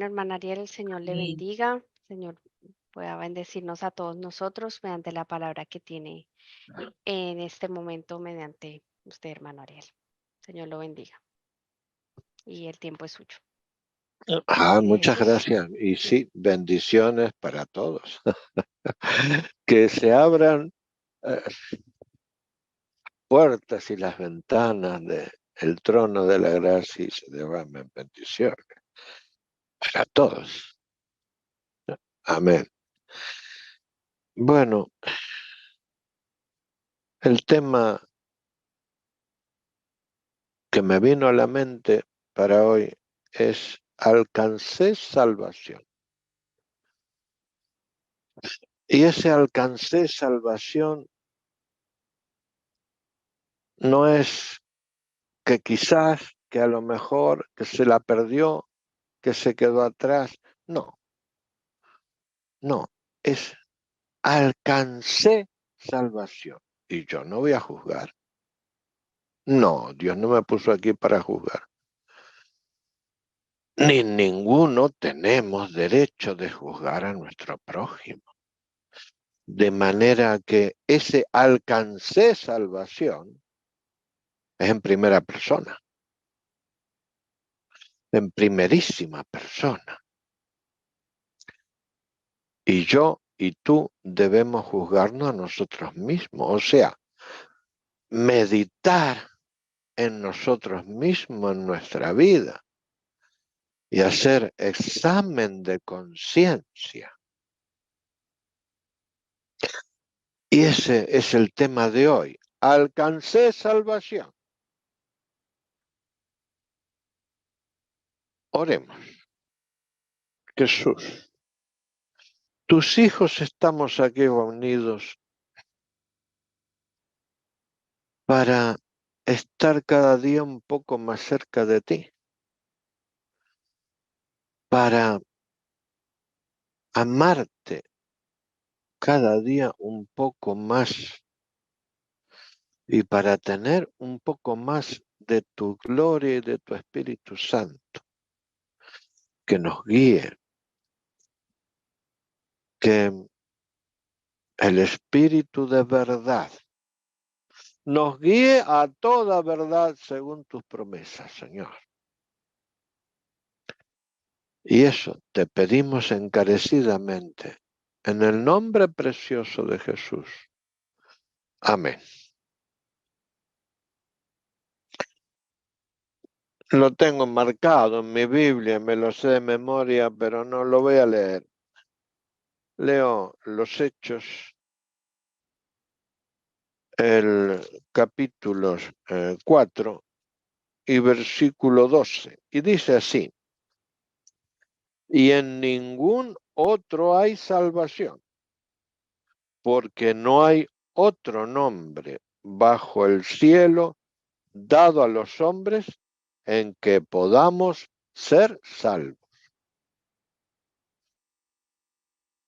hermana Ariel, el Señor le Amén. bendiga. Señor pueda bendecirnos a todos nosotros mediante la palabra que tiene en este momento mediante usted, hermano Ariel. Señor lo bendiga. Y el tiempo es suyo. Muchas Jesús. gracias. Y sí, bendiciones para todos. Que se abran eh, puertas y las ventanas del trono de la gracia y se derramen bendiciones para todos. Amén. Bueno, el tema que me vino a la mente para hoy es alcancé salvación. Y ese alcancé salvación no es que quizás, que a lo mejor, que se la perdió, que se quedó atrás. No, no, es alcancé salvación. Y yo no voy a juzgar. No, Dios no me puso aquí para juzgar. Ni ninguno tenemos derecho de juzgar a nuestro prójimo. De manera que ese alcancé salvación es en primera persona, en primerísima persona. Y yo y tú debemos juzgarnos a nosotros mismos, o sea, meditar en nosotros mismos, en nuestra vida, y hacer examen de conciencia. Y ese es el tema de hoy. Alcancé salvación. Oremos. Jesús, tus hijos estamos aquí reunidos para estar cada día un poco más cerca de ti, para amarte cada día un poco más y para tener un poco más de tu gloria y de tu Espíritu Santo, que nos guíe, que el Espíritu de verdad nos guíe a toda verdad según tus promesas, Señor. Y eso te pedimos encarecidamente, en el nombre precioso de Jesús. Amén. Lo tengo marcado en mi Biblia, me lo sé de memoria, pero no lo voy a leer. Leo los Hechos, el capítulo 4 y versículo 12. Y dice así: y en ningún otro hay salvación, porque no hay otro nombre bajo el cielo dado a los hombres en que podamos ser salvos.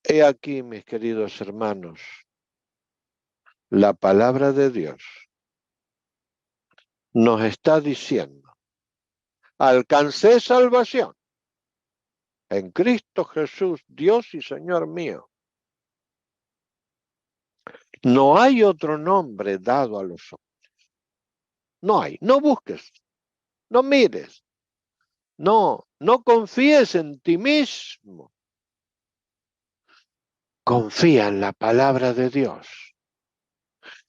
He aquí, mis queridos hermanos, la palabra de Dios nos está diciendo: alcancé salvación en Cristo Jesús, Dios y Señor mío. No hay otro nombre dado a los hombres. No hay. No busques, no mires, no confíes en ti mismo. Confía en la palabra de Dios.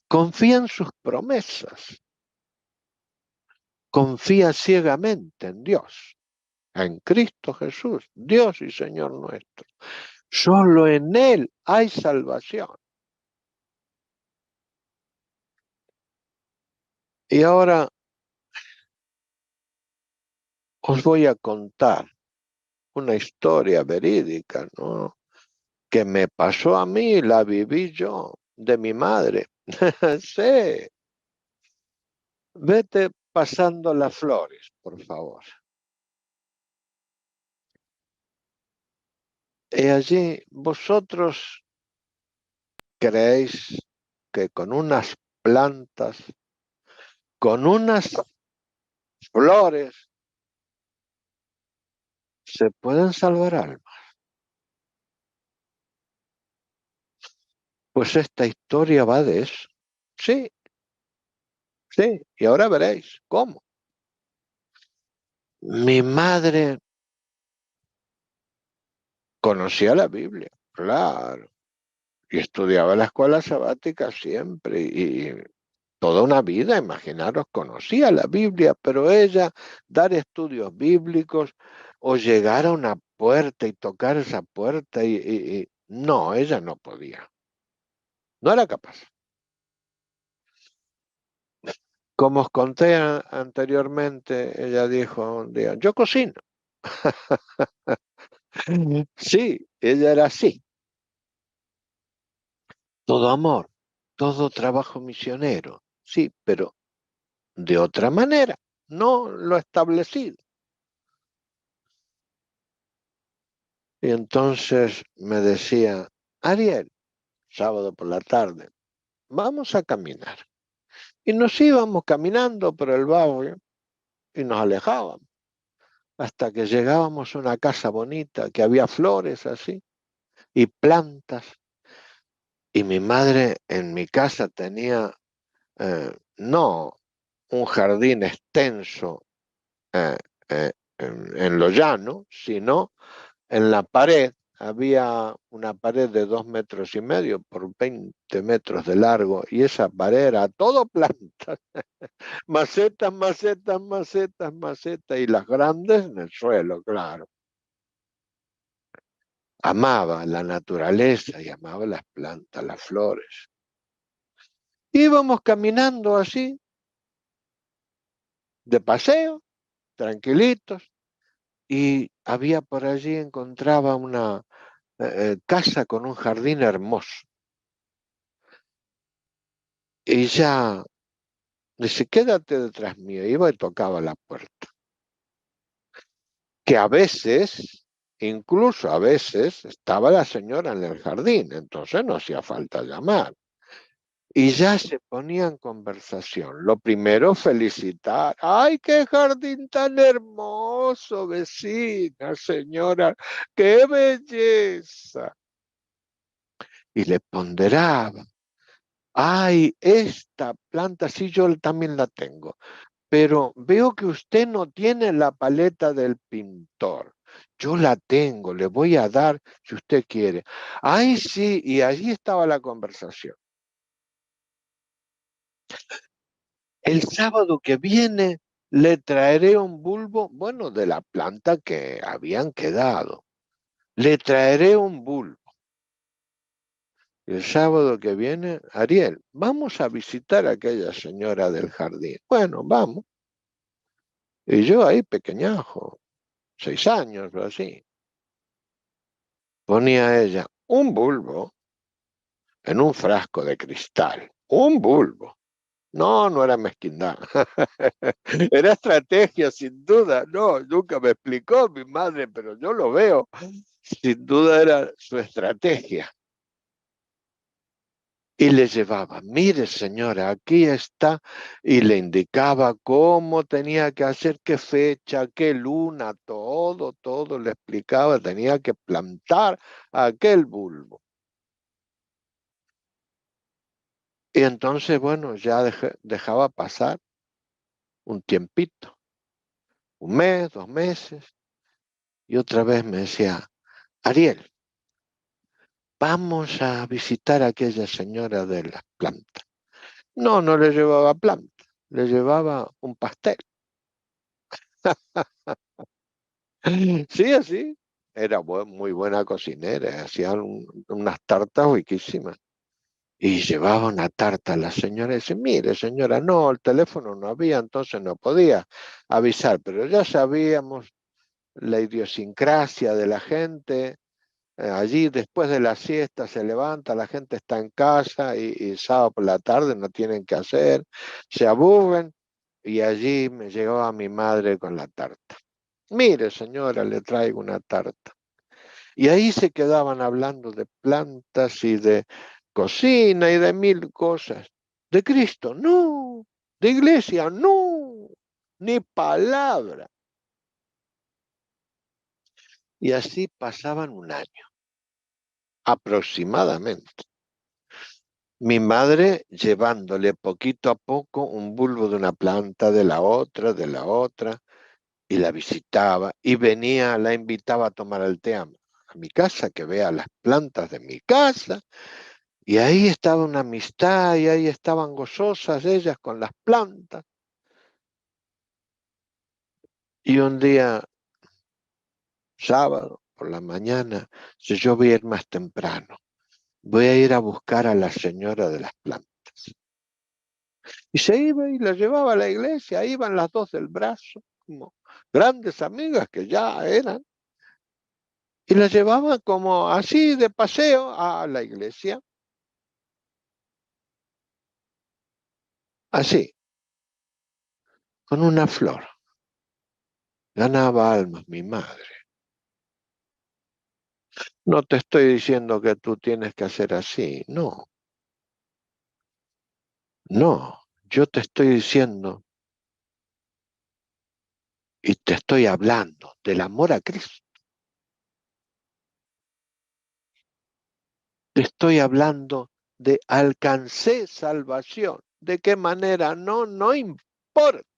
Confía en sus promesas. Confía ciegamente en Dios, en Cristo Jesús, Dios y Señor nuestro. Solo en Él hay salvación. Y ahora os voy a contar una historia verídica, ¿no?, que me pasó a mí, la viví yo, de mi madre. Sí. Vete pasando las flores, por favor. Y allí vosotros creéis que con unas plantas, con unas flores, se pueden salvar almas. Pues esta historia va de eso. Sí, sí, y ahora veréis cómo. Mi madre conocía la Biblia, claro, y estudiaba en la escuela sabática siempre, y toda una vida, imaginaros, conocía la Biblia, pero ella dar estudios bíblicos o llegar a una puerta y tocar esa puerta, no, ella no podía, no era capaz. Como os conté anteriormente, ella dijo un día, yo cocino. Sí, ella era así, todo amor, todo trabajo misionero, sí, pero de otra manera, no lo establecido. Y entonces me decía, Ariel, sábado por la tarde, vamos a caminar. Y nos íbamos caminando por el barrio y nos alejábamos hasta que llegábamos a una casa bonita que había flores así y plantas. Y mi madre en mi casa tenía no un jardín extenso eh, en lo llano, sino en la pared. Había una pared de 2,5 metros por 20 metros de largo y esa pared era todo plantas, macetas, macetas, macetas, macetas y las grandes en el suelo, claro. Amaba la naturaleza y amaba las plantas, las flores. Íbamos caminando así, de paseo, tranquilitos, y había por allí, encontraba una casa con un jardín hermoso. Y ya dice, quédate detrás mío. Iba y tocaba la puerta. Que a veces, incluso a veces, estaba la señora en el jardín, entonces no hacía falta llamar. Y ya se ponía en conversación. Lo primero, felicitar. ¡Ay, qué jardín tan hermoso, vecina, señora! ¡Qué belleza! Y le ponderaba. ¡Ay, esta planta sí yo también la tengo! Pero veo que usted no tiene la paleta del pintor. Yo la tengo, le voy a dar si usted quiere. ¡Ay, sí! Y allí estaba la conversación. El sábado que viene le traeré un bulbo, bueno, de la planta que habían quedado. Le traeré un bulbo. El sábado que viene, Ariel, vamos a visitar a aquella señora del jardín. Bueno, vamos. Y yo ahí pequeñajo, 6 años o así, ponía ella un bulbo en un frasco de cristal. Un bulbo. No, no era mezquindad. Era estrategia, sin duda. No, nunca me explicó mi madre, pero yo lo veo. Sin duda era su estrategia. Y le llevaba, mire señora, aquí está, y le indicaba cómo tenía que hacer, qué fecha, qué luna, todo, todo le explicaba, tenía que plantar aquel bulbo. Y entonces, bueno, ya dejaba pasar un tiempito, un mes, 2 meses, y otra vez me decía, Ariel, vamos a visitar a aquella señora de las plantas. No, no le llevaba planta, le llevaba un pastel. Sí, así. Era muy buena cocinera, hacía unas tartas riquísimas. Y llevaba una tarta a la señora y dice, mire señora, no, el teléfono no había, entonces no podía avisar, pero ya sabíamos la idiosincrasia de la gente. Allí después de la siesta se levanta, la gente está en casa y sábado por la tarde no tienen que hacer, se aburren y allí me llegaba mi madre con la tarta. Mire, señora, le traigo una tarta. Y ahí se quedaban hablando de plantas y de cocina y de mil cosas. De Cristo, no. De iglesia, no. Ni palabra. Y así pasaban un año, aproximadamente. Mi madre llevándole poquito a poco un bulbo de una planta, de la otra, y la visitaba, y venía, la invitaba a tomar el té a mi casa, que vea las plantas de mi casa, y ahí estaba una amistad, y ahí estaban gozosas ellas con las plantas. Y un día, sábado, por la mañana, si yo voy a ir más temprano, voy a ir a buscar a la señora de las plantas. Y se iba y la llevaba a la iglesia, ahí iban las dos del brazo, como grandes amigas que ya eran, y la llevaba como así de paseo a la iglesia, así, con una flor. Ganaba almas mi madre. No te estoy diciendo que tú tienes que hacer así, no, no, yo te estoy diciendo y te estoy hablando del amor a Cristo. Te estoy hablando de alcancé salvación. ¿De qué manera? No, no importa.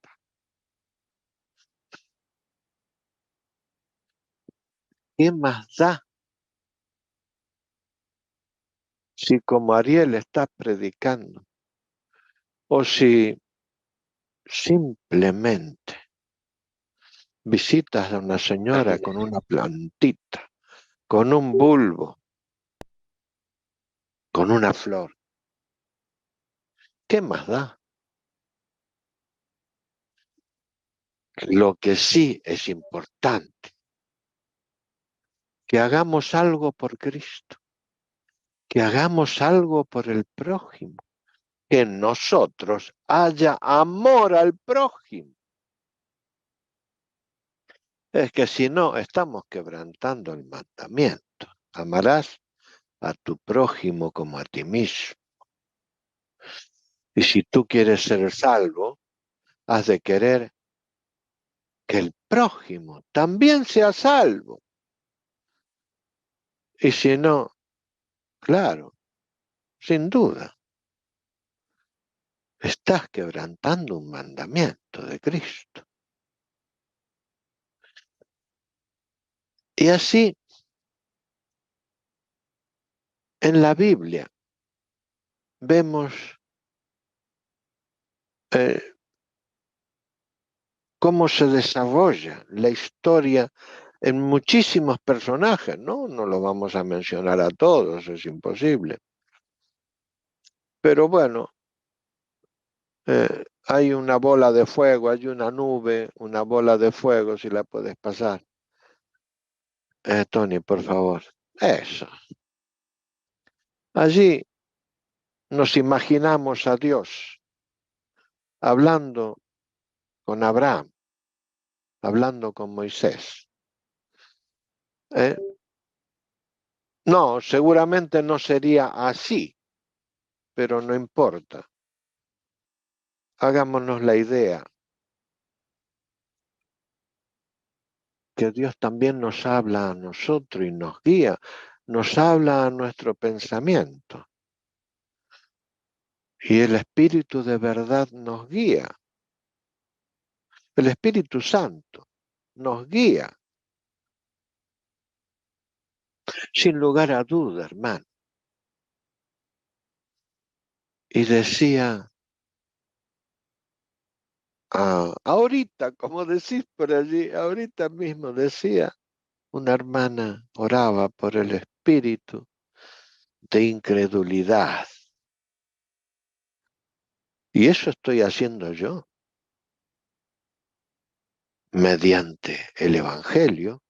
¿Qué más da si como Ariel está predicando o si simplemente visitas a una señora con una plantita, con un bulbo, con una flor? ¿Qué más da? Lo que sí es importante, que hagamos algo por Cristo, que hagamos algo por el prójimo, que en nosotros haya amor al prójimo. Es que si no, estamos quebrantando el mandamiento. Amarás a tu prójimo como a ti mismo. Y si tú quieres ser salvo, has de querer que el prójimo también sea salvo. Y si no, claro, sin duda, estás quebrantando un mandamiento de Cristo. Y así, en la Biblia, vemos eh, cómo se desarrolla la historia en muchísimos personajes, ¿no? No lo vamos a mencionar a todos, es imposible. Pero bueno, hay una bola de fuego, hay una nube, una bola de fuego, si la puedes pasar. Tony, por favor. Eso. Allí nos imaginamos a Dios hablando con Abraham, hablando con Moisés. ¿Eh? No, seguramente no sería así, pero no importa. Hagámonos la idea que Dios también nos habla a nosotros y nos guía, nos habla a nuestro pensamiento. Y el Espíritu de verdad nos guía. El Espíritu Santo nos guía. Sin lugar a duda, hermano. Y decía, ahorita, como decís por allí, ahorita mismo decía, una hermana oraba por el espíritu de incredulidad. Y eso estoy haciendo yo, mediante el Evangelio,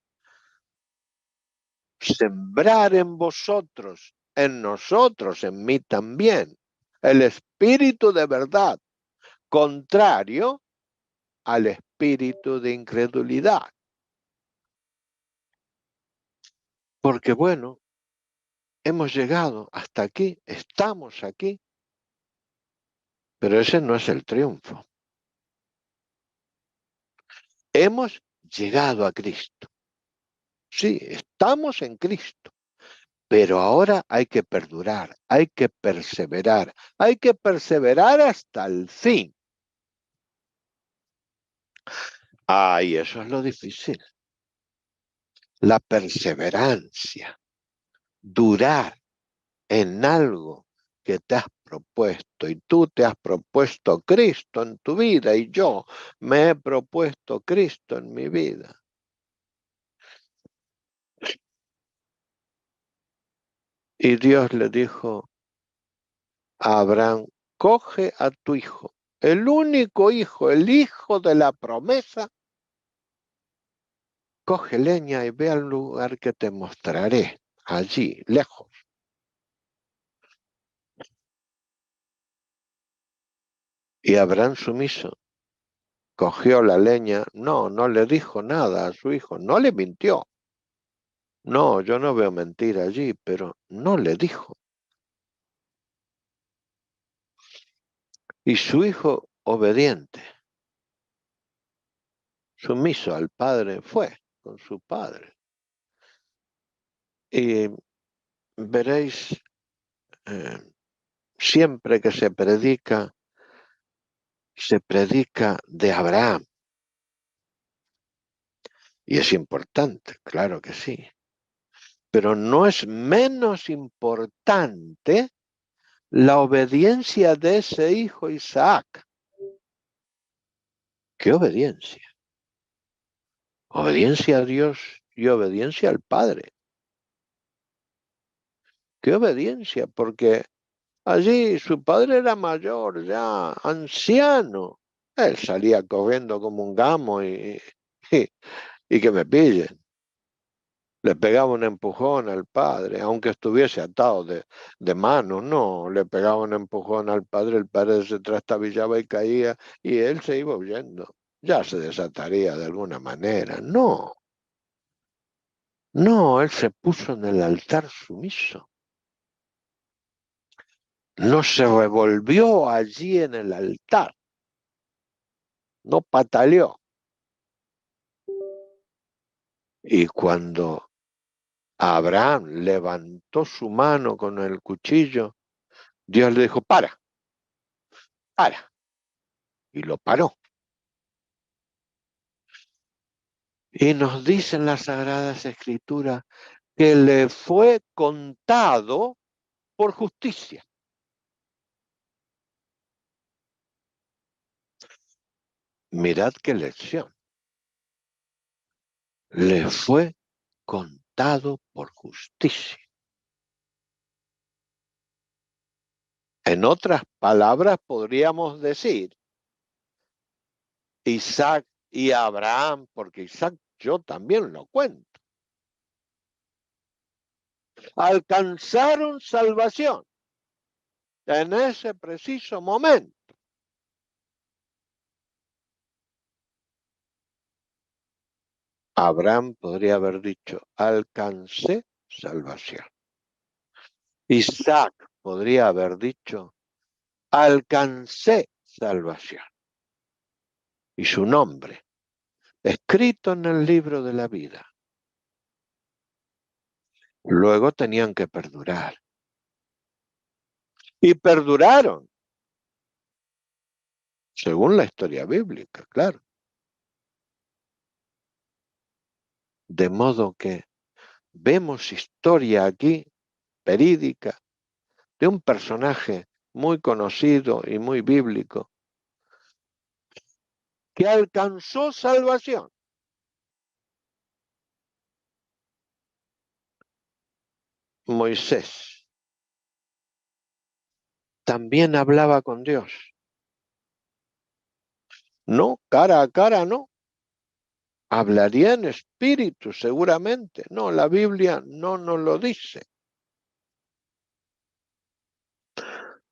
sembrar en vosotros, en nosotros, en mí también, el espíritu de verdad, contrario al espíritu de incredulidad. Porque bueno, hemos llegado hasta aquí, estamos aquí, pero ese no es el triunfo. Hemos llegado a Cristo. Sí, estamos en Cristo. Pero ahora hay que perdurar, hay que perseverar hasta el fin. Ay, eso es lo difícil. La perseverancia, durar en algo que te has propuesto y tú te has propuesto Cristo en tu vida y yo me he propuesto Cristo en mi vida. Y Dios le dijo a Abraham, coge a tu hijo, el único hijo, el hijo de la promesa, coge leña y ve al lugar que te mostraré, allí, lejos. Y Abraham sumiso cogió la leña, no le dijo nada a su hijo, no le mintió. No, yo no veo mentir allí, pero no le dijo. Y su hijo obediente, sumiso al padre, fue con su padre. Y veréis, eh, siempre que se predica de Abraham. Y es importante, claro que sí. Pero no es menos importante la obediencia de ese hijo Isaac. ¿Qué obediencia? Obediencia a Dios y obediencia al Padre. ¿Qué obediencia? Porque allí su padre era mayor, ya anciano. Él salía corriendo como un gamo y que me pillen. Le pegaba un empujón al padre, aunque estuviese atado de manos, no, le pegaba un empujón al padre, el padre se trastabillaba y caía, y él se iba huyendo. Ya se desataría de alguna manera. No, no, él se puso en el altar sumiso. No se revolvió allí en el altar, no pataleó. Y cuando Abraham levantó su mano con el cuchillo, Dios le dijo, para, para, y lo paró. Y nos dicen las Sagradas Escrituras que le fue contado por justicia. Mirad qué lección. Le fue contado por justicia. En otras palabras, podríamos decir, Isaac y Abraham, porque Isaac yo también lo cuento, alcanzaron salvación en ese preciso momento. Abraham podría haber dicho, alcancé salvación. Isaac podría haber dicho, alcancé salvación. Y su nombre, escrito en el libro de la vida. Luego tenían que perdurar. Y perduraron, según la historia bíblica, claro. De modo que vemos historia aquí, verídica, de un personaje muy conocido y muy bíblico, que alcanzó salvación. Moisés también hablaba con Dios. No, cara a cara, no. Hablaría en espíritu, seguramente. No, la Biblia no nos lo dice.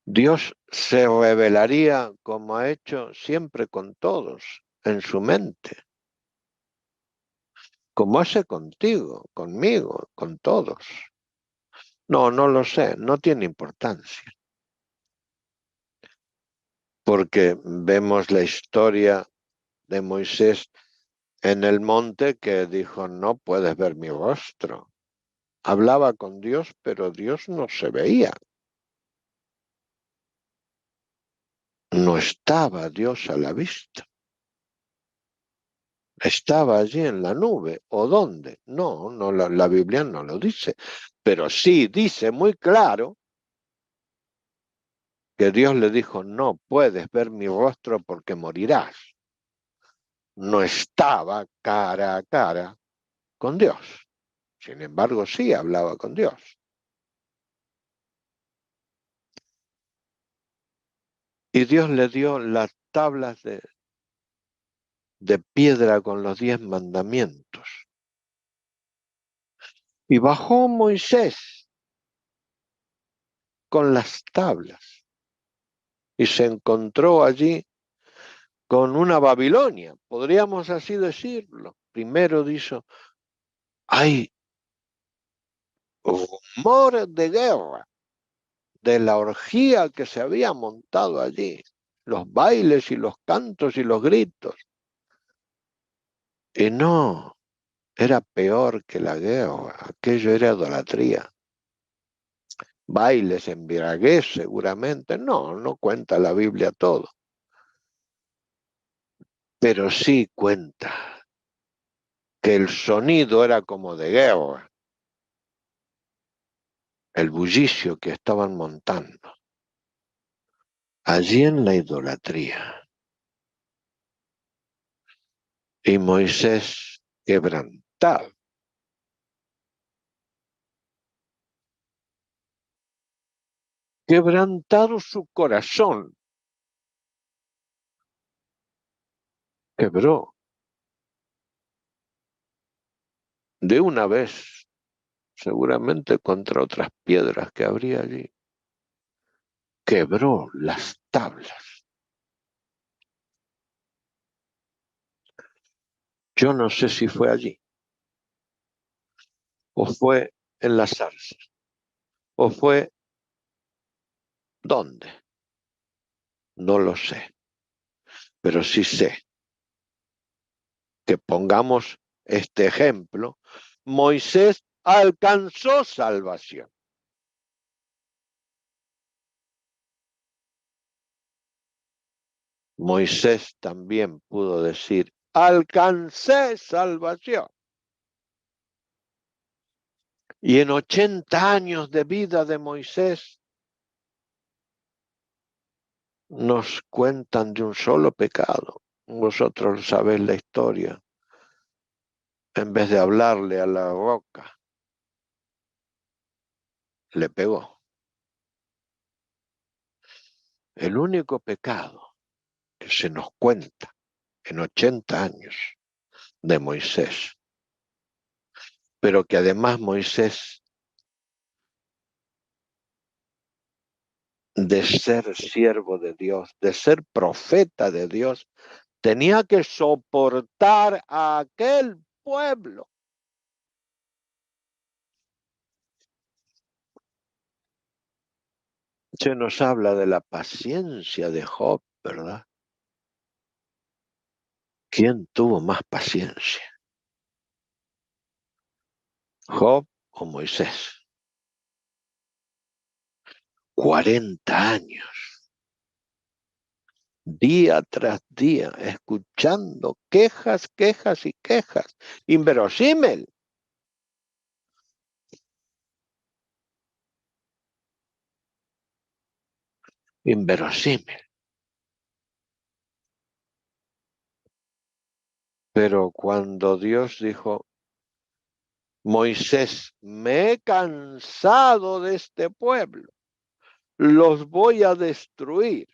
Dios se revelaría como ha hecho siempre con todos, en su mente. Como hace contigo, conmigo, con todos. No, no lo sé, no tiene importancia. Porque vemos la historia de Moisés en el monte que dijo, no puedes ver mi rostro. Hablaba con Dios, pero Dios no se veía. No estaba Dios a la vista. Estaba allí en la nube. ¿O dónde? No, la Biblia no lo dice. Pero sí dice muy claro que Dios le dijo, no puedes ver mi rostro porque morirás. No estaba cara a cara con Dios. Sin embargo, sí hablaba con Dios. Y Dios le dio las tablas de piedra con los 10 mandamientos. Y bajó Moisés con las tablas y se encontró allí con una Babilonia, podríamos así decirlo. Primero dijo, hay rumor de guerra, de la orgía que se había montado allí, los bailes y los cantos y los gritos. Y no, era peor que la guerra, aquello era idolatría. Bailes, embriaguez seguramente, no cuenta la Biblia todo, pero sí cuenta que el sonido era como de guerra, el bullicio que estaban montando, allí en la idolatría. Y Moisés quebrantado su corazón, quebró de una vez, seguramente contra otras piedras que habría allí, quebró las tablas. Yo no sé si fue allí, o fue en la zarza, o fue dónde, no lo sé, pero sí sé que pongamos este ejemplo, Moisés alcanzó salvación. Moisés también pudo decir, alcancé salvación. Y en 80 años de vida de Moisés nos cuentan de un solo pecado. Vosotros sabéis la historia. En vez de hablarle a la roca, le pegó. El único pecado que se nos cuenta en 80 años de Moisés, pero que además Moisés, de ser siervo de Dios, de ser profeta de Dios, tenía que soportar a aquel pueblo. Se nos habla de la paciencia de Job, ¿verdad? ¿Quién tuvo más paciencia? ¿Job o Moisés? 40 años, día tras día, escuchando quejas, quejas y quejas. Inverosímil. Inverosímil. Pero cuando Dios dijo, Moisés, me he cansado de este pueblo, los voy a destruir.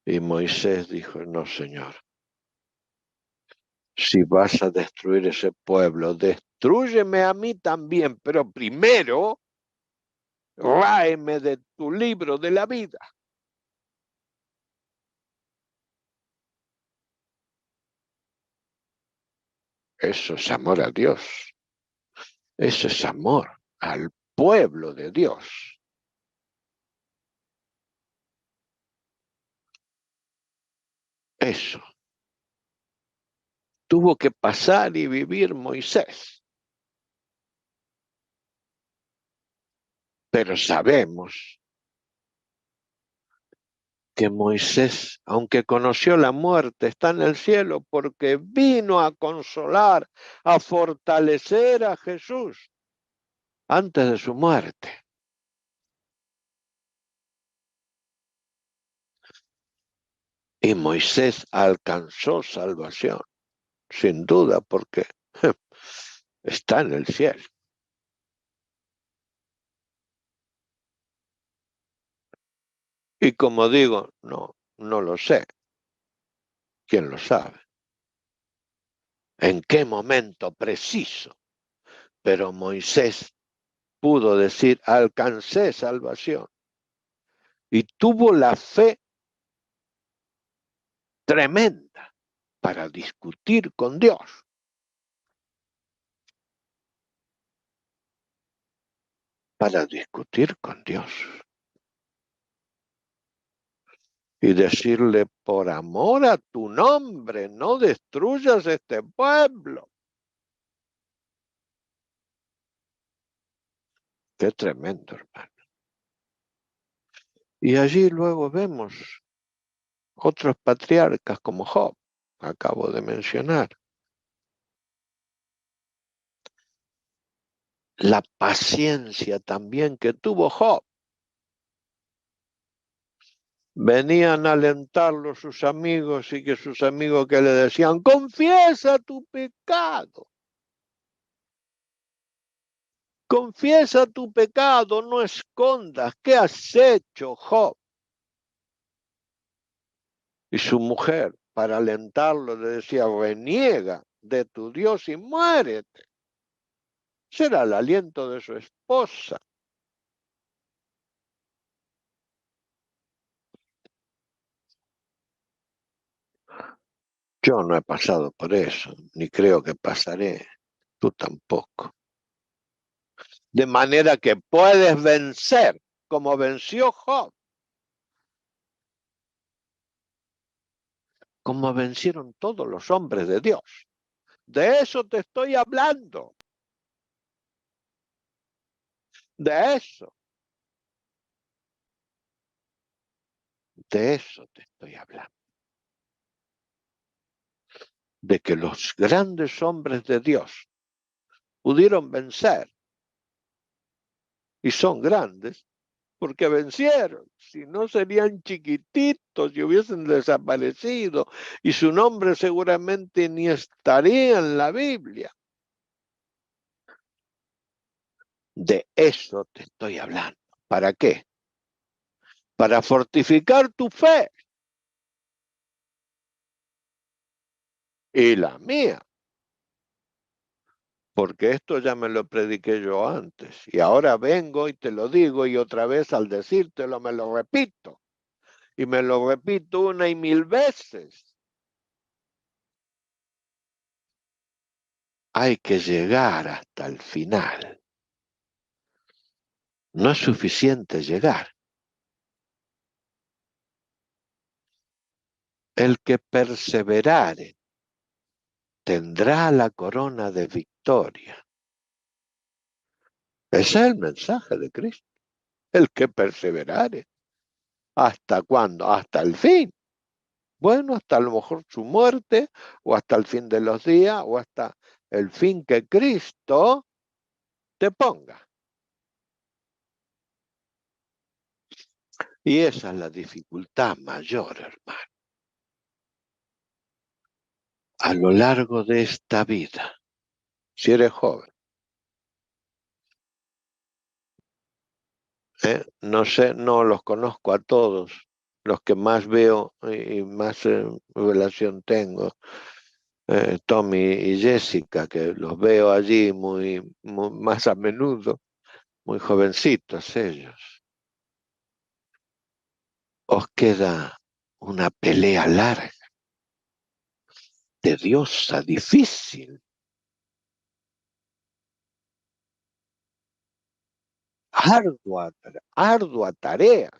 Y Moisés dijo, no, Señor, si vas a destruir ese pueblo, destrúyeme a mí también, pero primero, ráeme de tu libro de la vida. Eso es amor a Dios. Eso es amor al pueblo de Dios. Eso tuvo que pasar y vivir Moisés. Pero sabemos que Moisés, aunque conoció la muerte, está en el cielo porque vino a consolar, a fortalecer a Jesús antes de su muerte. Y Moisés alcanzó salvación, sin duda, porque está en el cielo. Y como digo, no lo sé. ¿Quién lo sabe? ¿En qué momento preciso? Pero Moisés pudo decir, alcancé salvación. Y tuvo la fe tremenda para discutir con Dios. Para discutir con Dios. Y decirle, por amor a tu nombre, no destruyas este pueblo. Qué tremendo, hermano. Y allí luego vemos otros patriarcas como Job, acabo de mencionar. La paciencia también que tuvo Job. Venían a alentarlo sus amigos y que sus amigos que le decían, confiesa tu pecado. Confiesa tu pecado, no escondas. ¿Qué has hecho, Job? Y su mujer, para alentarlo, le decía, reniega de tu Dios y muérete. Será el aliento de su esposa. Yo no he pasado por eso, ni creo que pasaré. Tú tampoco. De manera que puedes vencer, como venció Job. Como vencieron todos los hombres de Dios. De eso te estoy hablando. De eso. De eso te estoy hablando. De que los grandes hombres de Dios pudieron vencer. Y son grandes porque vencieron. Si no serían chiquititos y hubiesen desaparecido. Y su nombre seguramente ni estaría en la Biblia. De eso te estoy hablando. ¿Para qué? Para fortificar tu fe. Y la mía. Porque esto ya me lo prediqué yo antes. Y ahora vengo y te lo digo y otra vez al decírtelo me lo repito. Y me lo repito 1 y 1000 veces. Hay que llegar hasta el final. No es suficiente llegar. El que perseverare tendrá la corona de victoria. Ese es el mensaje de Cristo. El que perseverare. ¿Hasta cuándo? Hasta el fin. Bueno, hasta a lo mejor su muerte, o hasta el fin de los días, o hasta el fin que Cristo te ponga. Y esa es la dificultad mayor, hermano. A lo largo de esta vida, si eres joven, no sé, no los conozco a todos, los que más veo y más relación tengo, Tommy y Jessica, que los veo allí más a menudo, muy jovencitos ellos. Os queda una pelea larga, tediosa, difícil, ardua tarea.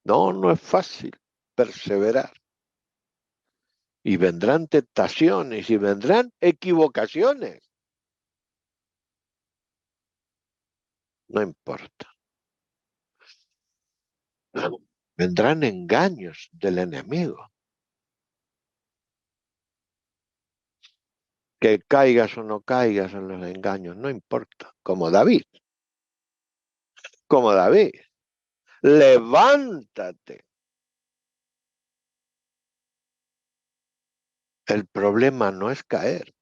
No es fácil. perseverar. Y vendrán tentaciones y vendrán equivocaciones. No importa. Vendrán engaños del enemigo. Que caigas o no caigas en los engaños, no importa. Como David. Como David. Levántate. El problema no es caer.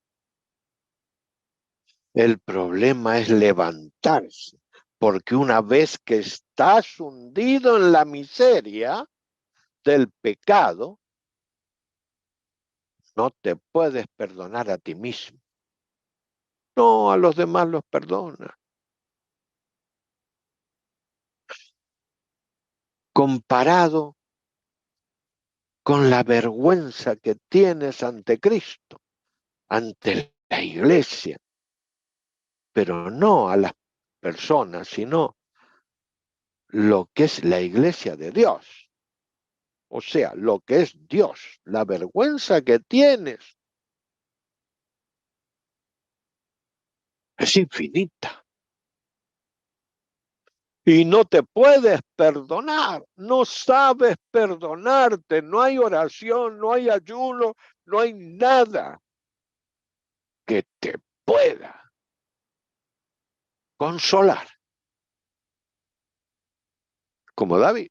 El problema es levantarse. Porque una vez que estás hundido en la miseria del pecado, no te puedes perdonar a ti mismo. No, a los demás los perdona. Comparado con la vergüenza que tienes ante Cristo, ante la iglesia, pero no a las personas, sino lo que es la iglesia de Dios. O sea, lo que es Dios, la vergüenza que tienes es infinita. Y no te puedes perdonar, no sabes perdonarte, no hay oración, no hay ayuno, no hay nada que te pueda consolar, como David.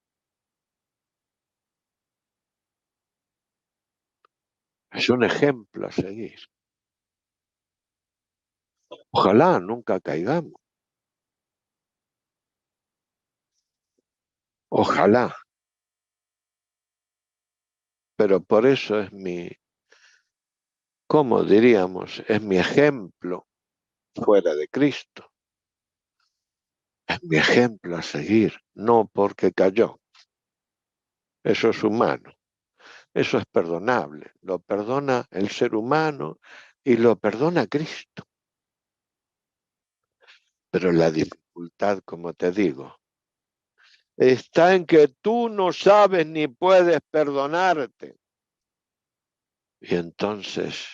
Es un ejemplo a seguir. Ojalá nunca caigamos. Ojalá. Pero por eso es ¿cómo diríamos? Es mi ejemplo fuera de Cristo. Es mi ejemplo a seguir, no porque cayó. Eso es humano. Eso es perdonable. Lo perdona el ser humano y lo perdona Cristo. Pero la dificultad, como te digo, está en que tú no sabes ni puedes perdonarte. Y entonces,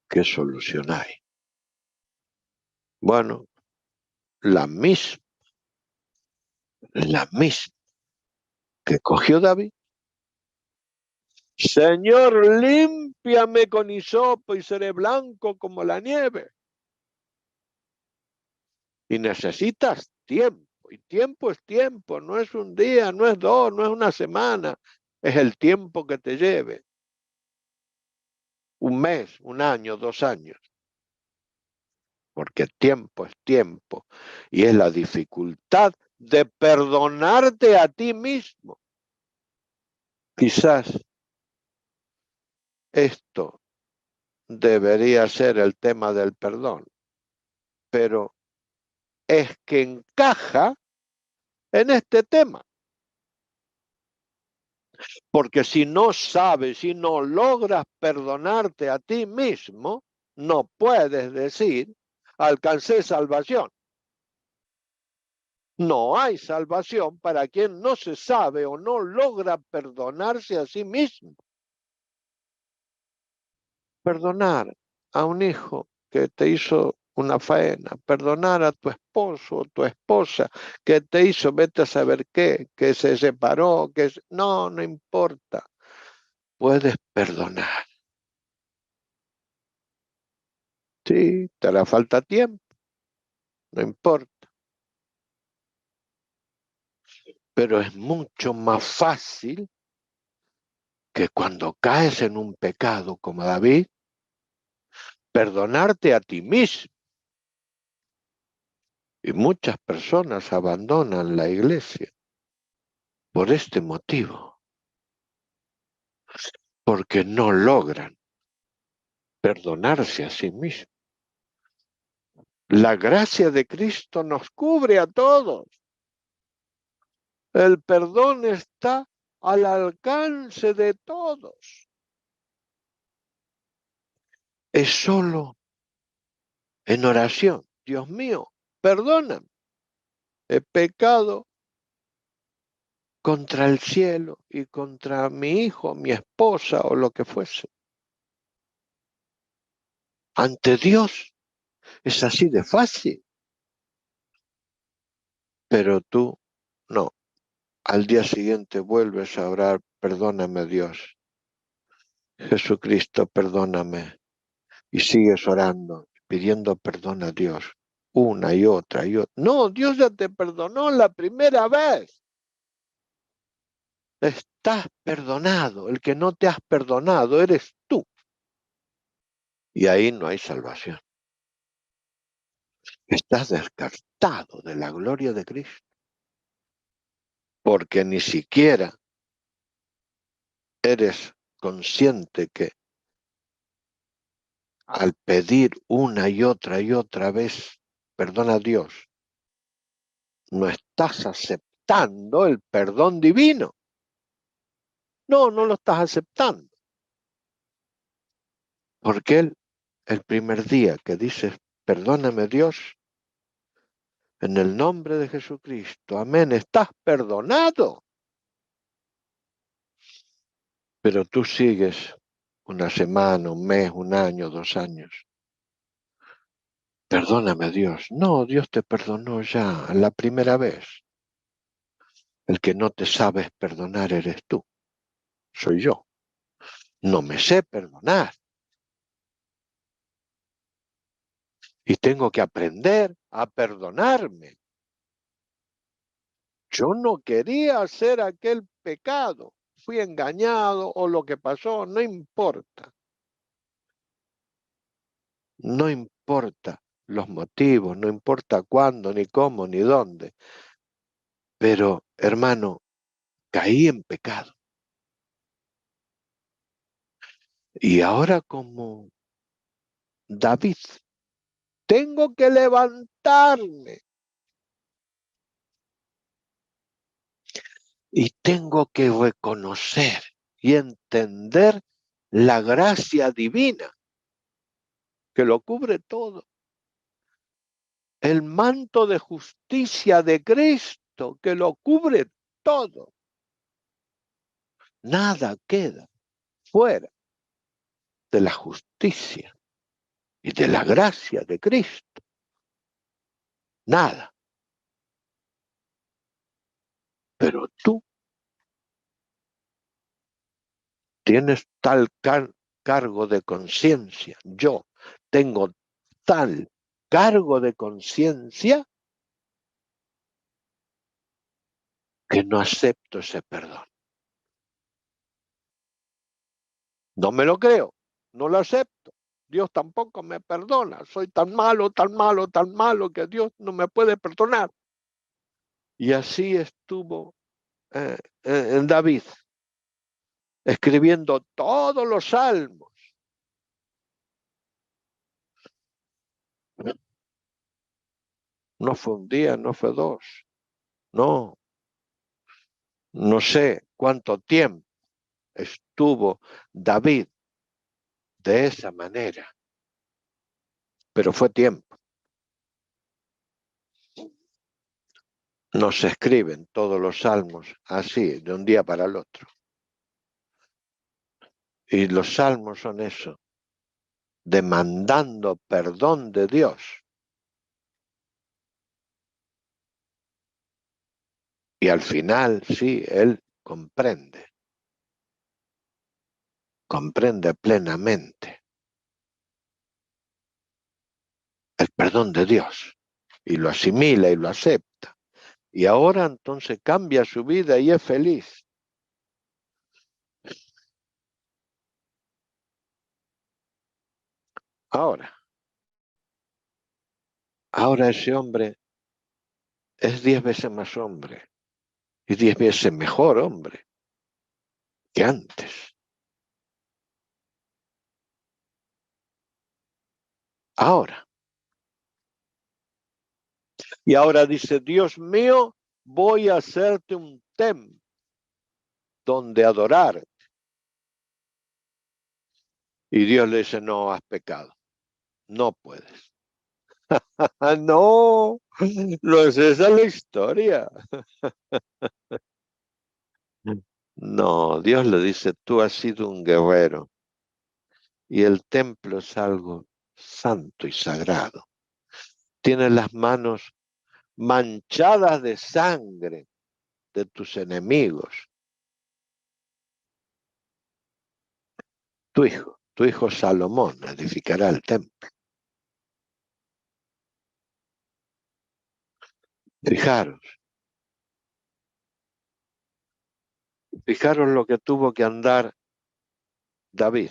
¿qué solución hay? Bueno, la misma que cogió David. Señor, límpiame con hisopo y seré blanco como la nieve. Y necesitas tiempo. Y tiempo es tiempo, no es un día, no es dos, no es una semana. Es el tiempo que te lleve. Un mes, un año, 2 años. Porque tiempo es tiempo. Y es la dificultad de perdonarte a ti mismo. Quizás esto debería ser el tema del perdón. Pero es que encaja en este tema. Porque si no sabes, si no logras perdonarte a ti mismo, no puedes decir, alcancé salvación. No hay salvación para quien no se sabe o no logra perdonarse a sí mismo. Perdonar a un hijo que te hizo una faena, perdonar a tu esposo o tu esposa que te hizo, vete a saber qué, que se separó, no importa, puedes perdonar. Sí, te hará falta tiempo, no importa, pero es mucho más fácil que cuando caes en un pecado como David, perdonarte a ti mismo. Y muchas personas abandonan la iglesia por este motivo, porque no logran perdonarse a sí mismos. La gracia de Cristo nos cubre a todos. El perdón está al alcance de todos. Es solo en oración. Dios mío, perdóname. He pecado contra el cielo y contra mi hijo, mi esposa o lo que fuese. Ante Dios es así de fácil. Pero tú no. Al día siguiente vuelves a orar, perdóname Dios. Jesucristo, perdóname. Y sigues orando, pidiendo perdón a Dios. Una y otra y otra. No, Dios ya te perdonó la primera vez. Estás perdonado. El que no te has perdonado eres tú. Y ahí no hay salvación. Estás descartado de la gloria de Cristo. Porque ni siquiera eres consciente que al pedir una y otra vez, perdón a Dios, no estás aceptando el perdón divino. No, no lo estás aceptando. Porque Él, el primer día que dices, perdóname Dios, en el nombre de Jesucristo, amén, estás perdonado. Pero tú sigues una semana, un mes, un año, 2 años. Perdóname Dios. No, Dios te perdonó ya la primera vez. El que no te sabes perdonar eres tú. Soy yo. No me sé perdonar. Y tengo que aprender a perdonarme. Yo no quería hacer aquel pecado. Fui engañado o lo que pasó, no importa. No importa los motivos, no importa cuándo, ni cómo, ni dónde. Pero, hermano, caí en pecado. Y ahora como David, tengo que levantarme y tengo que reconocer y entender la gracia divina que lo cubre todo. El manto de justicia de Cristo que lo cubre todo. Nada queda fuera de la justicia y de la gracia de Cristo. Nada. Pero tú tienes tal cargo de conciencia. Yo tengo tal cargo de conciencia que no acepto ese perdón. No me lo creo, no lo acepto. Dios tampoco me perdona. Soy tan malo, tan malo, tan malo que Dios no me puede perdonar. Y así estuvo en David, escribiendo todos los salmos. No fue un día, no fue 2. No, no sé cuánto tiempo estuvo David de esa manera, pero fue tiempo. No se escriben todos los salmos así, de un día para el otro. Y los salmos son eso, demandando perdón de Dios. Y al final, sí, él comprende plenamente el perdón de Dios. Y lo asimila y lo acepta. Y ahora entonces cambia su vida y es feliz. Ahora ese hombre es 10 veces más hombre y 10 veces mejor hombre que antes. Ahora. Y ahora dice, Dios mío, voy a hacerte un templo donde adorar. Y Dios le dice, no, has pecado. No puedes. No, no es esa la historia. No, Dios le dice, tú has sido un guerrero y el templo es algo santo y sagrado. Tienes las manos manchadas de sangre de tus enemigos. Tu hijo Salomón edificará el templo. Fijaros, fijaros lo que tuvo que andar David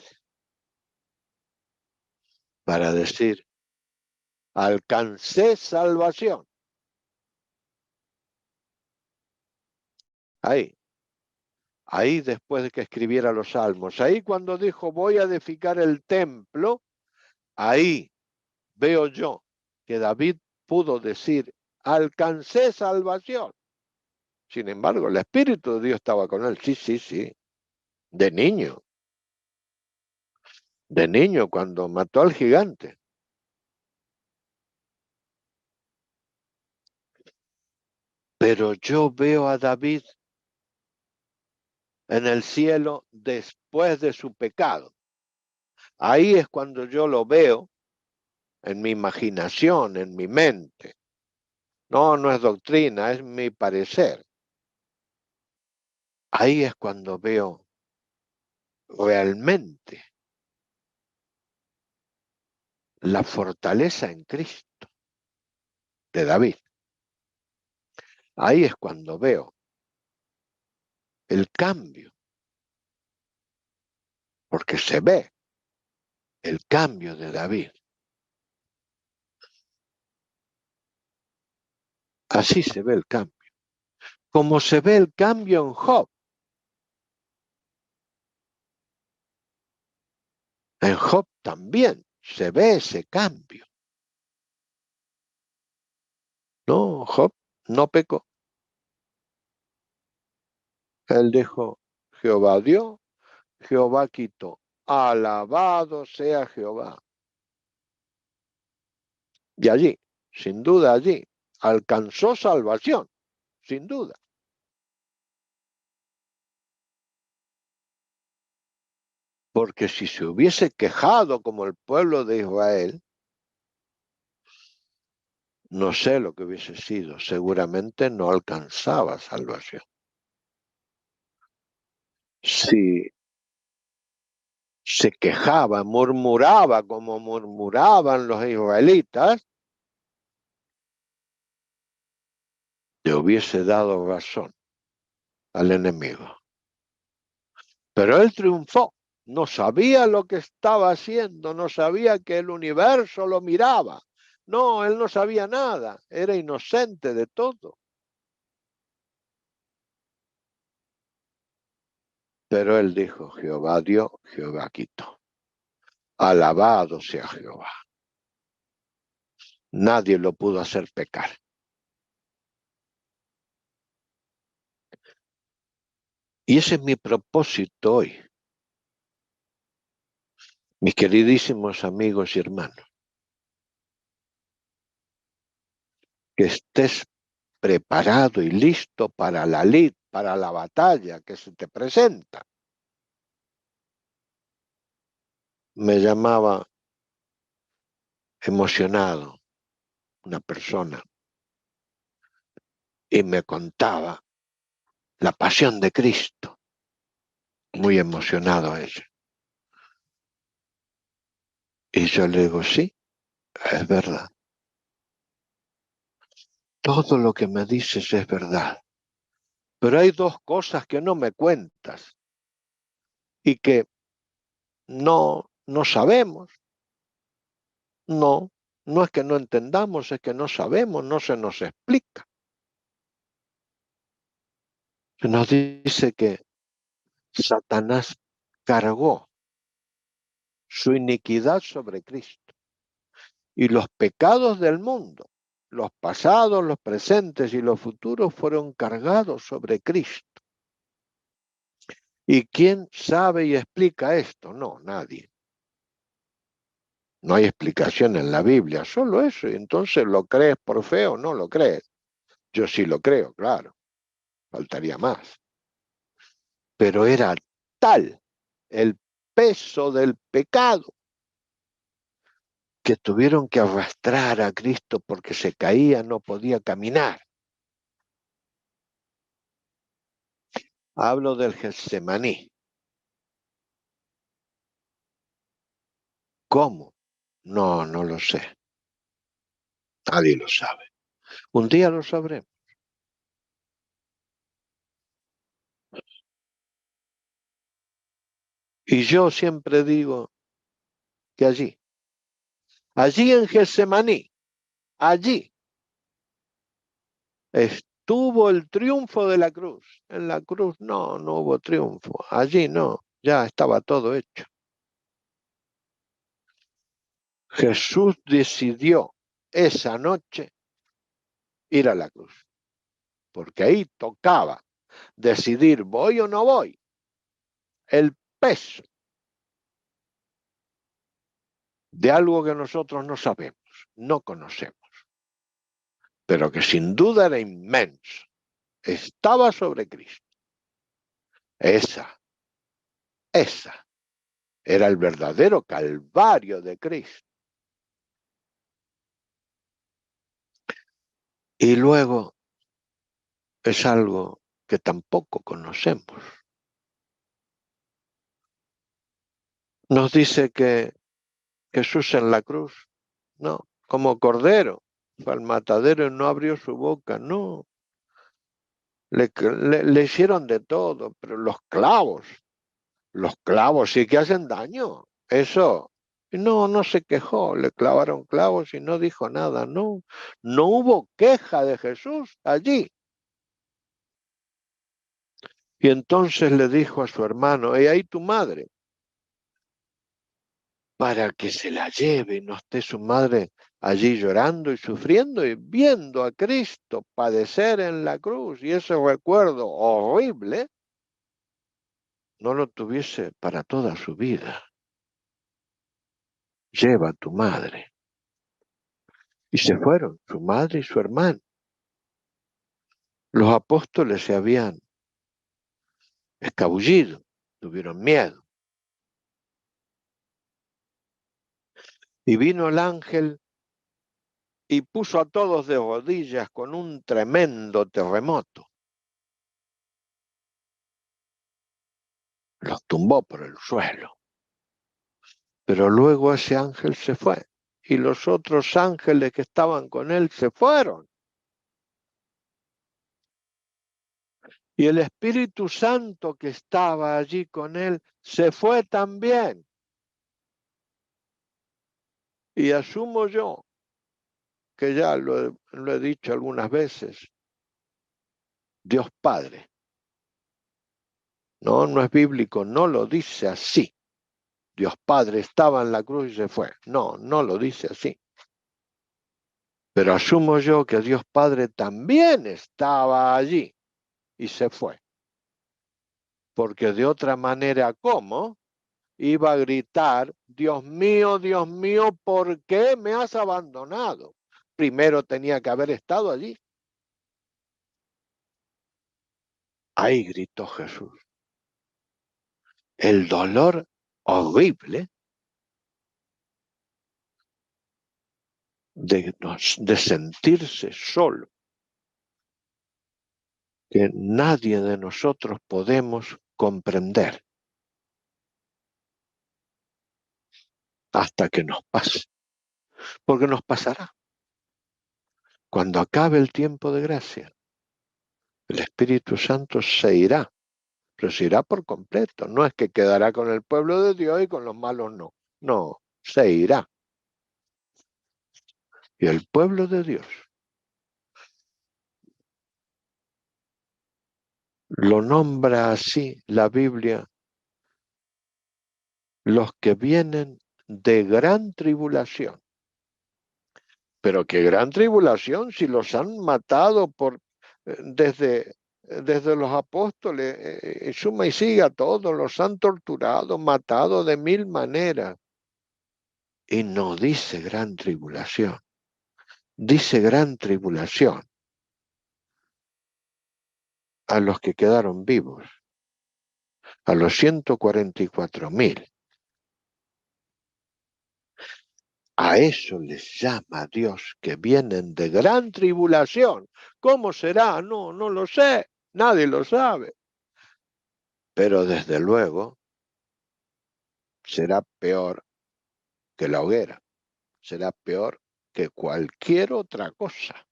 para decir, alcancé salvación. Ahí después de que escribiera los salmos, ahí cuando dijo voy a edificar el templo, ahí veo yo que David pudo decir, alcancé salvación. Sin embargo, el Espíritu de Dios estaba con él. Sí, sí, sí. De niño cuando mató al gigante. Pero yo veo a David en el cielo después de su pecado. Ahí es cuando yo lo veo en mi imaginación, en mi mente. No, no es doctrina, es mi parecer. Ahí es cuando veo realmente la fortaleza en Cristo de David. Ahí es cuando veo el cambio, porque se ve el cambio de David. Así se ve el cambio. Como se ve el cambio en Job. En Job también se ve ese cambio. No, Job no pecó. Él dijo, Jehová dio, Jehová quitó. Alabado sea Jehová. Y allí, sin duda allí, alcanzó salvación, sin duda. Porque si se hubiese quejado como el pueblo de Israel, no sé lo que hubiese sido, seguramente no alcanzaba salvación. Si se quejaba, murmuraba como murmuraban los israelitas, le hubiese dado razón al enemigo. Pero él triunfó, no sabía lo que estaba haciendo, no sabía que el universo lo miraba. No, él no sabía nada, era inocente de todo. Pero él dijo, Jehová dio, Jehová quitó. Alabado sea Jehová. Nadie lo pudo hacer pecar. Y ese es mi propósito hoy, mis queridísimos amigos y hermanos. Que estés preparado y listo para la lid, para la batalla que se te presenta. Me llamaba emocionado una persona y me contaba la pasión de Cristo. Muy emocionado ella. Y yo le digo, sí, es verdad. Todo lo que me dices es verdad. Pero hay dos cosas que no me cuentas y que no sabemos. No, no es que no entendamos, es que no sabemos, no se nos explica. Se nos dice que Satanás cargó su iniquidad sobre Cristo y los pecados del mundo, los pasados, los presentes y los futuros fueron cargados sobre Cristo. ¿Y quién sabe y explica esto? No, nadie. No hay explicación en la Biblia, solo eso. Y entonces, ¿lo crees por fe o no lo crees? Yo sí lo creo, claro. Faltaría más. pero era tal el peso del pecado que tuvieron que arrastrar a Cristo porque se caía, no podía caminar. Hablo del Getsemaní. ¿Cómo? No, no lo sé. Nadie lo sabe. Un día lo sabremos. Y yo siempre digo que allí en Getsemaní, allí estuvo el triunfo de la cruz. En la cruz no, no hubo triunfo. Allí no, ya estaba todo hecho. Jesús decidió esa noche ir a la cruz, porque ahí tocaba decidir, ¿voy o no voy? El peso de algo que nosotros no sabemos, no conocemos, pero que sin duda era inmenso, estaba sobre Cristo. Esa era el verdadero calvario de Cristo. Y luego es algo que tampoco conocemos. Nos dice que Jesús en la cruz, no, como cordero, fue al matadero y no abrió su boca, no. Le hicieron de todo, pero los clavos sí que hacen daño, eso. No, no se quejó, le clavaron clavos y no dijo nada, no. No hubo queja de Jesús allí. Y entonces le dijo a su hermano, he ahí tu madre, para que se la lleve y no esté su madre allí llorando y sufriendo y viendo a Cristo padecer en la cruz. Y ese recuerdo horrible no lo tuviese para toda su vida. Lleva a tu madre. Y se fueron, su madre y su hermano. Los apóstoles se habían escabullido, tuvieron miedo. Y vino el ángel y puso a todos de rodillas con un tremendo terremoto. Los tumbó por el suelo. Pero luego ese ángel se fue y los otros ángeles que estaban con él se fueron. Y el Espíritu Santo que estaba allí con él se fue también. Y asumo yo, que ya lo he dicho algunas veces, Dios Padre. No, no es bíblico, no lo dice así. Dios Padre estaba en la cruz y se fue. No, no lo dice así. Pero asumo yo que Dios Padre también estaba allí y se fue. Porque de otra manera, ¿cómo? Iba a gritar, Dios mío, ¿por qué me has abandonado? Primero tenía que haber estado allí. Ahí gritó Jesús. El dolor horrible de sentirse solo, que nadie de nosotros podemos comprender hasta que nos pase, porque nos pasará. Cuando acabe el tiempo de gracia, el Espíritu Santo se irá, pero se irá por completo. No es que quedará con el pueblo de Dios y con los malos no. No, se irá. Y el pueblo de Dios lo nombra así la Biblia, los que vienen de gran tribulación. Pero qué gran tribulación si los han matado desde los apóstoles, suma y siga todos, los han torturado, matado de mil maneras. Y no dice gran tribulación, dice gran tribulación a los que quedaron vivos. a los 144.000. A eso les llama Dios que vienen de gran tribulación. ¿Cómo será? No, no lo sé. Nadie lo sabe. Pero desde luego será peor que la hoguera. Será peor que cualquier otra cosa.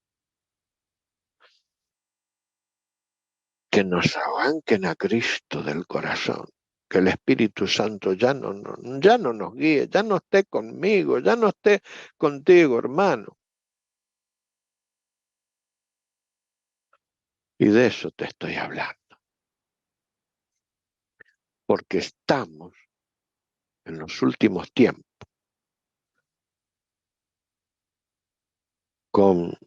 Que nos arranquen a Cristo del corazón. Que el Espíritu Santo ya no nos guíe, ya no esté conmigo, ya no esté contigo, hermano. Y de eso te estoy hablando. Porque estamos en los últimos tiempos con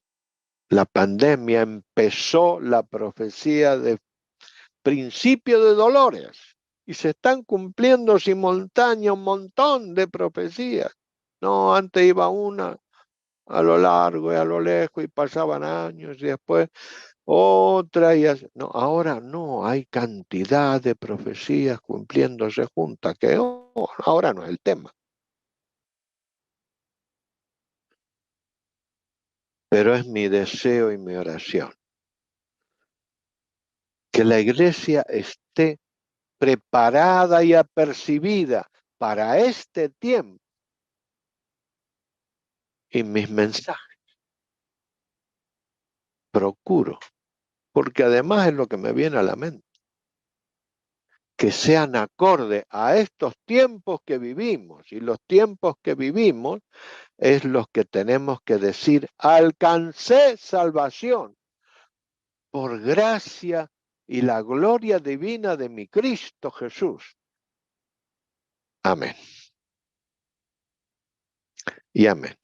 la pandemia. Empezó la profecía de principio de dolores y se están cumpliendo simultáneo un montón de profecías. No, antes iba una a lo largo y a lo lejos y pasaban años y después otra y así. No, ahora no, hay cantidad de profecías cumpliéndose juntas, que ahora no es el tema. Pero es mi deseo y mi oración que la iglesia esté preparada y apercibida para este tiempo. Y mis mensajes procuro, porque además es lo que me viene a la mente, que sean acorde a estos tiempos que vivimos. Y los tiempos que vivimos es los que tenemos que decir: alcancé salvación por gracia y la gloria divina de mi Cristo Jesús. Amén. Y amén.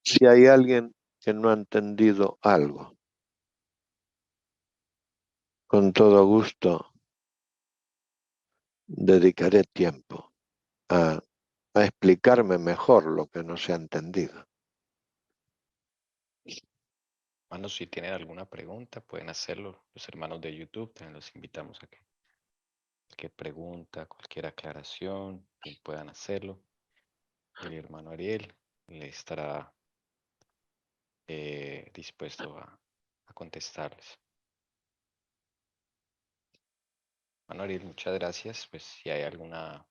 Si hay alguien que no ha entendido algo, con todo gusto dedicaré tiempo a explicarme mejor lo que no se ha entendido. Hermanos, si tienen alguna pregunta, pueden hacerlo. Los hermanos de YouTube también los invitamos a que cualquier pregunta, cualquier aclaración, bien puedan hacerlo. El hermano Ariel le estará dispuesto a contestarles. Hermano Ariel, muchas gracias. Pues si hay alguna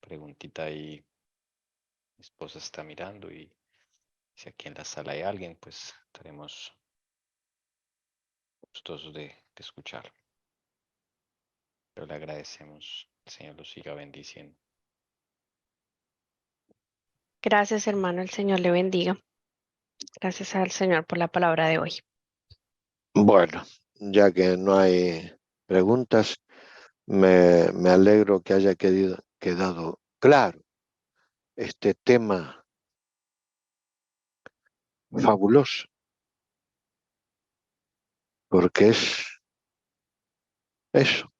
preguntita ahí, mi esposa está mirando, y si aquí en la sala hay alguien, pues estaremos gustosos de escuchar. Pero le agradecemos. El Señor los siga bendiciendo. Gracias, hermano. El Señor le bendiga. Gracias al Señor por la palabra de hoy. Bueno, ya que no hay preguntas, me alegro que haya quedado claro este tema fabuloso, porque es eso,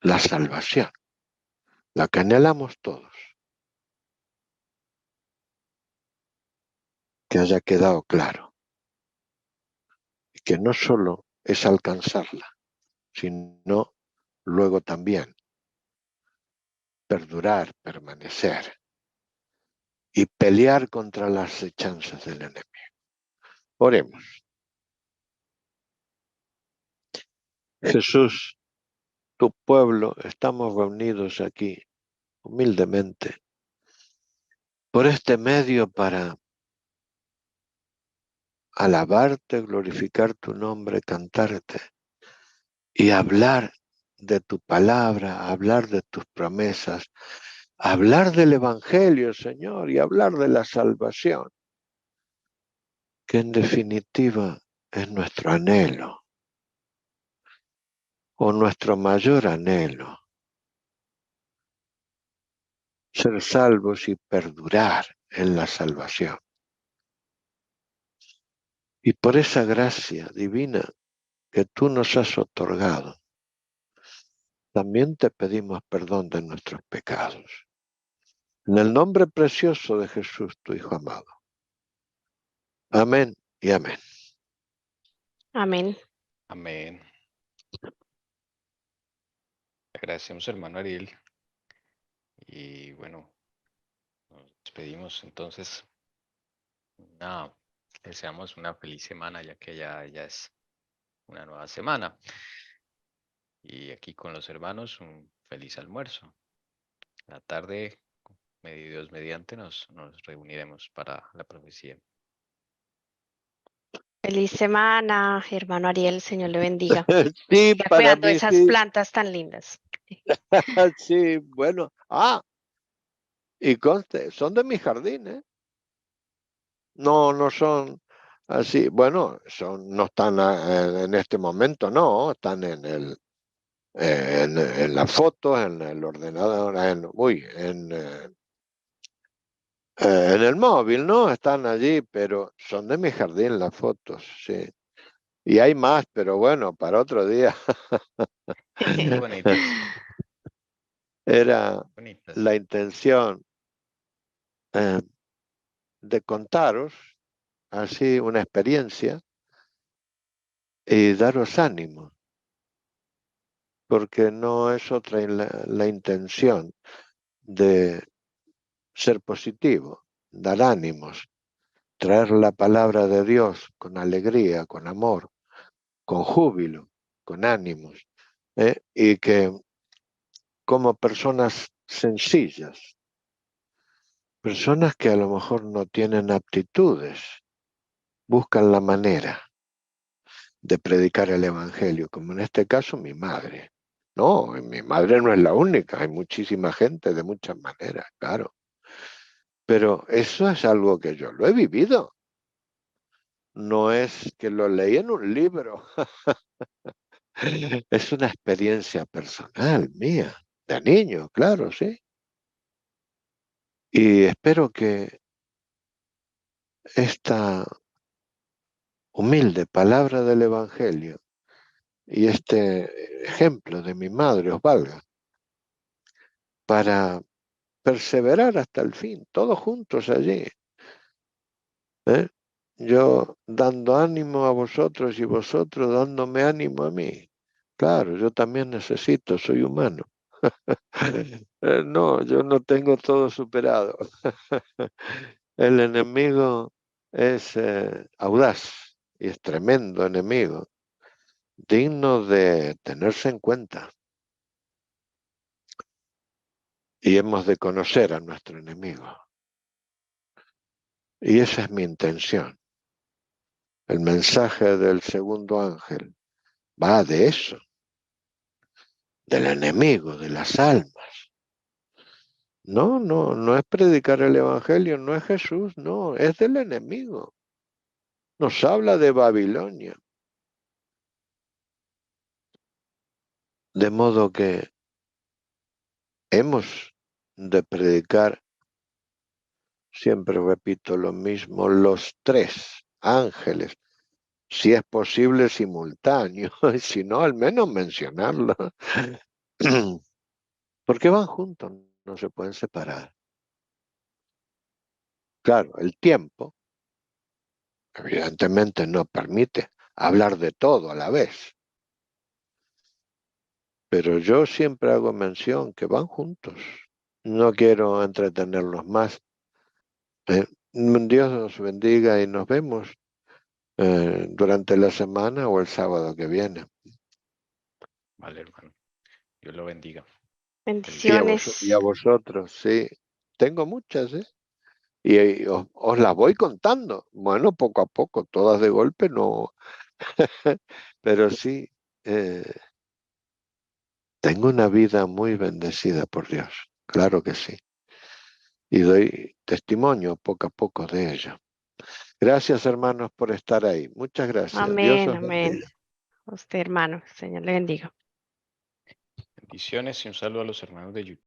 la salvación, la que anhelamos todos. Que haya quedado claro, y que no solo es alcanzarla, sino luego también perdurar, permanecer y pelear contra las acechanzas del enemigo. Oremos. Jesús, tu pueblo, estamos reunidos aquí humildemente por este medio para alabarte, glorificar tu nombre, cantarte y hablar de tu palabra, hablar de tus promesas, hablar del Evangelio, Señor, y hablar de la salvación, que en definitiva es nuestro anhelo, o nuestro mayor anhelo, ser salvos y perdurar en la salvación. Y por esa gracia divina que tú nos has otorgado, también te pedimos perdón de nuestros pecados. En el nombre precioso de Jesús, tu Hijo amado. Amén y amén. Amén. Amén. Agradecemos, hermano Ariel. Y bueno, nos despedimos entonces. Nada, les deseamos una feliz semana, ya que ya es una nueva semana. Y aquí con los hermanos, un feliz almuerzo. La tarde, Dios mediante, nos reuniremos para la profecía. Feliz semana, hermano Ariel. Señor le bendiga. Sí, Siga para cuidando mí esas sí. plantas tan lindas. Sí, bueno. Y conste, son de mi jardín, ¿eh? No son así. Bueno, no están en este momento, no. Están en las fotos, en el ordenador, en el móvil, ¿no? Están allí, pero son de mi jardín las fotos, sí. Y hay más, pero bueno, para otro día. Muy bonitas, Era bonitas. la intención eh, de contaros así una experiencia y daros ánimo, porque no es otra la intención de ser positivo, dar ánimos, traer la palabra de Dios con alegría, con amor, con júbilo, con ánimos, y que como personas sencillas, personas que a lo mejor no tienen aptitudes, buscan la manera de predicar el Evangelio, como en este caso mi madre. No, mi madre no es la única, hay muchísima gente de muchas maneras, claro. Pero eso es algo que yo lo he vivido. No es que lo leí en un libro. Es una experiencia personal mía, de niño, claro, sí. Y espero que esta humilde palabra del Evangelio y este ejemplo de mi madre os valga para perseverar hasta el fin, todos juntos allí. ¿Eh? Yo dando ánimo a vosotros y vosotros dándome ánimo a mí. Claro, yo también necesito, soy humano. No, yo no tengo todo superado. El enemigo es audaz y es tremendo enemigo, digno de tenerse en cuenta. Y hemos de conocer a nuestro enemigo. Y esa es mi intención. El mensaje del segundo ángel va de eso, del enemigo, de las almas. No es predicar el evangelio, no es Jesús, no, es del enemigo. Nos habla de Babilonia. De modo que hemos de predicar, siempre repito lo mismo, los tres ángeles, si es posible simultáneo, si no, al menos mencionarlo. Porque van juntos, no se pueden separar. Claro, el tiempo evidentemente no permite hablar de todo a la vez, pero yo siempre hago mención que van juntos. No quiero entretenerlos más. Dios nos bendiga y nos vemos durante la semana o el sábado que viene. Vale, hermano. Dios lo bendiga. Y Bendiciones. a vosotros, sí. Tengo muchas, ¿eh? Y os las voy contando. Bueno, poco a poco, todas de golpe no. Pero sí, eh, tengo una vida muy bendecida por Dios. Claro que sí. Y doy testimonio poco a poco de ello. Gracias, hermanos, por estar ahí. Muchas gracias. Dios Amén, os amén. bendiga. A usted, hermano. Señor le bendiga. Bendiciones y un saludo a los hermanos de YouTube.